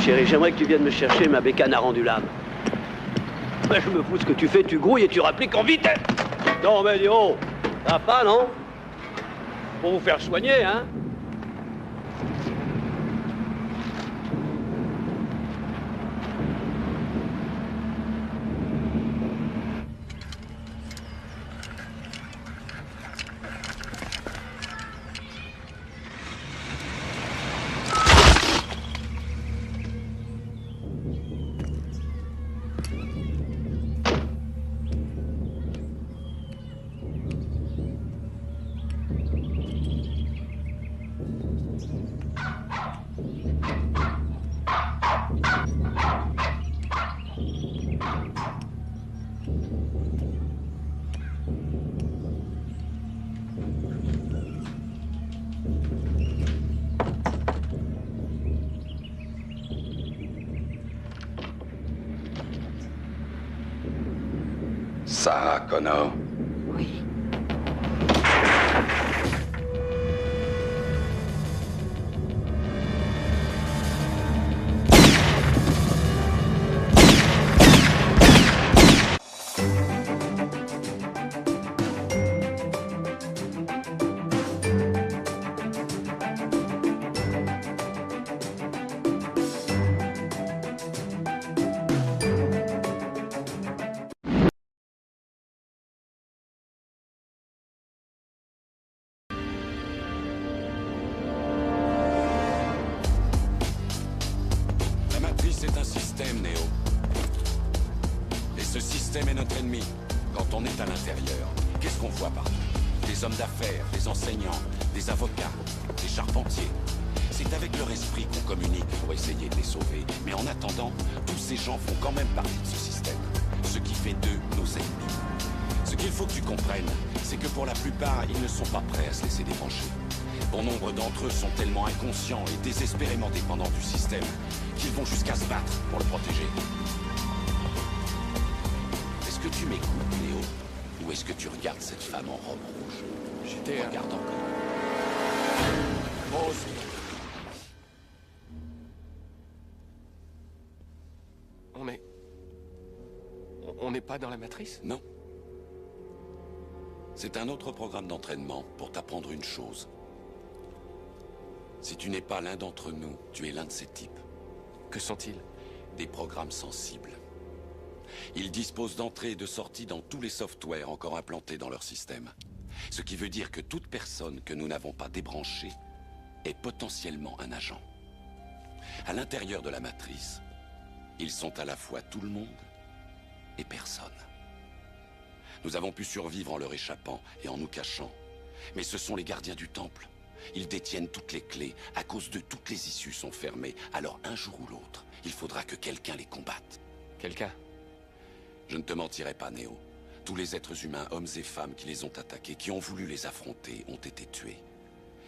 chérie, j'aimerais que tu viennes me chercher, ma bécane a rendu l'âme. Ben, je me fous de ce que tu fais, tu grouilles et tu rappliques en vitesse. Non mais dis oh, ça va pas, non? Pour vous faire soigner, hein? Sarah Connor. Oui. C'est un système, Néo. Et ce système est notre ennemi. Quand on est à l'intérieur, qu'est-ce qu'on voit partout? Des hommes d'affaires, des enseignants, des avocats, des charpentiers. C'est avec leur esprit qu'on communique pour essayer de les sauver. Mais en attendant, tous ces gens font quand même partie de ce système. Ce qui fait d'eux nos ennemis. Ce qu'il faut que tu comprennes, c'est que pour la plupart, ils ne sont pas prêts à se laisser débrancher. Bon nombre d'entre eux sont tellement inconscients et désespérément dépendants du système qu'ils vont jusqu'à se battre pour le protéger. Est-ce que tu m'écoutes, Léo? Ou est-ce que tu regardes cette femme en robe rouge? J'étais... Regarde encore. Pause. On n'est pas dans la matrice? Non. C'est un autre programme d'entraînement pour t'apprendre une chose. Si tu n'es pas l'un d'entre nous, tu es l'un de ces types. Que sont-ils? Des programmes sensibles. Ils disposent d'entrées et de sorties dans tous les softwares encore implantés dans leur système. Ce qui veut dire que toute personne que nous n'avons pas débranchée est potentiellement un agent. À l'intérieur de la matrice, ils sont à la fois tout le monde et personne. Nous avons pu survivre en leur échappant et en nous cachant. Mais ce sont les gardiens du temple. Ils détiennent toutes les clés. À cause d'eux, toutes les issues sont fermées. Alors un jour ou l'autre, il faudra que quelqu'un les combatte. Quelqu'un? Je ne te mentirai pas, Néo. Tous les êtres humains, hommes et femmes qui les ont attaqués, qui ont voulu les affronter, ont été tués.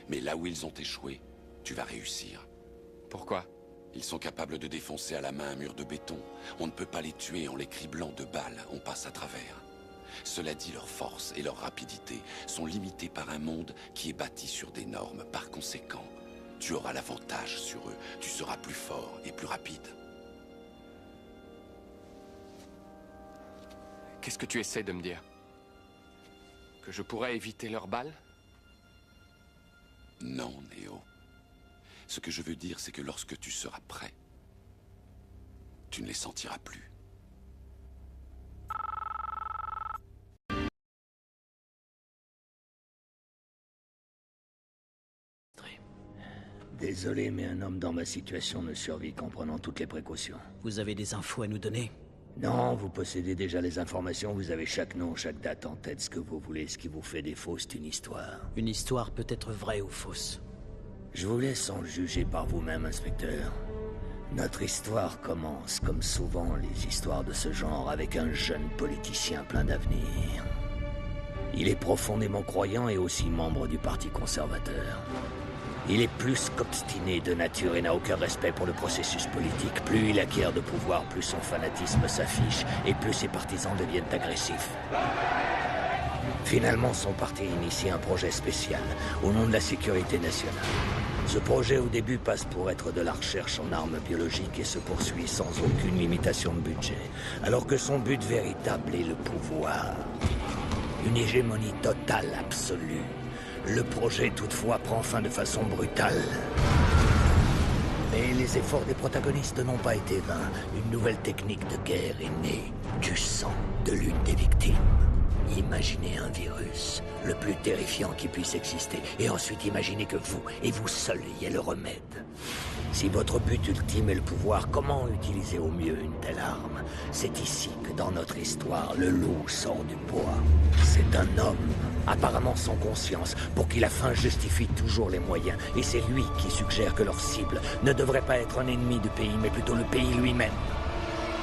Mais là où ils ont échoué, tu vas réussir. Pourquoi? Ils sont capables de défoncer à la main un mur de béton. On ne peut pas les tuer en les criblant de balles. On passe à travers. Cela dit, leur force et leur rapidité sont limitées par un monde qui est bâti sur des normes. Par conséquent, tu auras l'avantage sur eux. Tu seras plus fort et plus rapide. Qu'est-ce que tu essaies de me dire? Que je pourrais éviter leurs balles? Non, Néo. Ce que je veux dire, c'est que lorsque tu seras prêt, tu ne les sentiras plus. Désolé, mais un homme dans ma situation ne survit qu'en prenant toutes les précautions. Vous avez des infos à nous donner? Non, vous possédez déjà les informations, vous avez chaque nom, chaque date en tête, ce que vous voulez. Ce qui vous fait défaut, c'est une histoire. Une histoire peut être vraie ou fausse. Je vous laisse en juger par vous-même, inspecteur. Notre histoire commence, comme souvent les histoires de ce genre, avec un jeune politicien plein d'avenir. Il est profondément croyant et aussi membre du Parti conservateur. Il est plus qu'obstiné de nature et n'a aucun respect pour le processus politique. Plus il acquiert de pouvoir, plus son fanatisme s'affiche et plus ses partisans deviennent agressifs. Finalement, son parti initie un projet spécial au nom de la sécurité nationale. Ce projet au début passe pour être de la recherche en armes biologiques et se poursuit sans aucune limitation de budget, alors que son but véritable est le pouvoir. Une hégémonie totale, absolue. Le projet toutefois prend fin de façon brutale. Mais les efforts des protagonistes n'ont pas été vains. Une nouvelle technique de guerre est née du sang de l'une des victimes. Imaginez un virus, le plus terrifiant qui puisse exister, et ensuite imaginez que vous, et vous seul, ayez le remède. Si votre but ultime est le pouvoir, comment utiliser au mieux une telle arme? C'est ici que dans notre histoire, le loup sort du bois. C'est un homme, apparemment sans conscience, pour qui la fin justifie toujours les moyens, et c'est lui qui suggère que leur cible ne devrait pas être un ennemi du pays, mais plutôt le pays lui-même.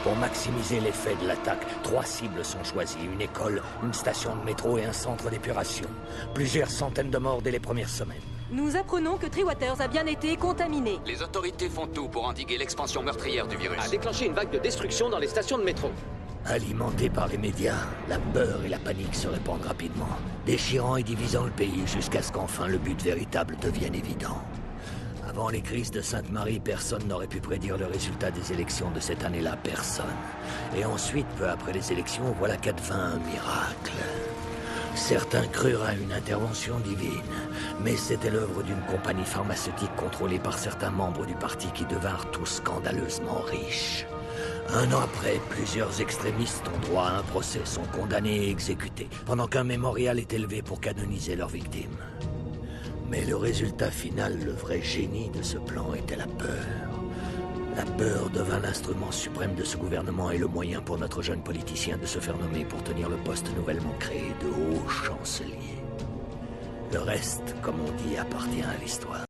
Pour maximiser l'effet de l'attaque, 3 cibles sont choisies. Une école, une station de métro et un centre d'épuration. Plusieurs centaines de morts dès les premières semaines. Nous apprenons que Treewaters a bien été contaminé. Les autorités font tout pour endiguer l'expansion meurtrière du virus. A déclenché une vague de destruction dans les stations de métro. Alimentés par les médias, la peur et la panique se répandent rapidement, déchirant et divisant le pays jusqu'à ce qu'enfin le but véritable devienne évident. Avant les crises de Sainte-Marie, personne n'aurait pu prédire le résultat des élections de cette année-là, personne. Et ensuite, peu après les élections, voilà qu'advint un miracle. Certains crurent à une intervention divine, mais c'était l'œuvre d'une compagnie pharmaceutique contrôlée par certains membres du parti qui devinrent tous scandaleusement riches. Un an après, plusieurs extrémistes ont droit à un procès, sont condamnés et exécutés, pendant qu'un mémorial est élevé pour canoniser leurs victimes. Mais le résultat final, le vrai génie de ce plan, était la peur. La peur devint l'instrument suprême de ce gouvernement et le moyen pour notre jeune politicien de se faire nommer pour tenir le poste nouvellement créé de haut chancelier. Le reste, comme on dit, appartient à l'histoire.